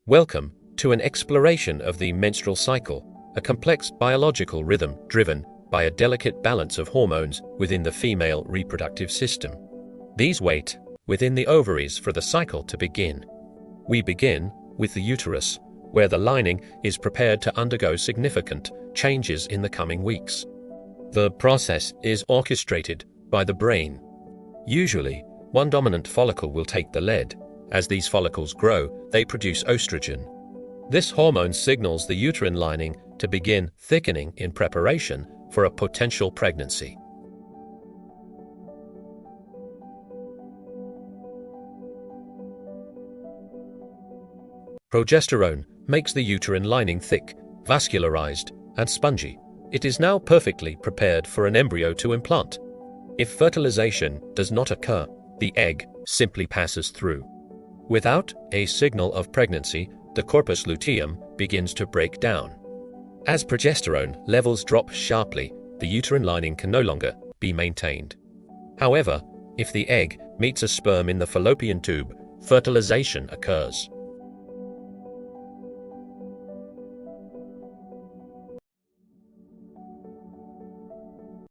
Welcome to an exploration of the menstrual cycle, a complex biological rhythm driven by a delicate balance of hormones within the female reproductive system. These wait within the ovaries for the cycle to begin. We begin with the uterus, where the lining is prepared to undergo significant changes in the coming weeks. The process is orchestrated by the brain. Usually, one dominant follicle will take the lead. As these follicles grow, they produce oestrogen. This hormone signals the uterine lining to begin thickening in preparation for a potential pregnancy. Progesterone makes the uterine lining thick, vascularized, and spongy. It is now perfectly prepared for an embryo to implant. If fertilization does not occur, the egg simply passes through. Without a signal of pregnancy, the corpus luteum begins to break down. As progesterone levels drop sharply, the uterine lining can no longer be maintained. However, if the egg meets a sperm in the fallopian tube, fertilization occurs.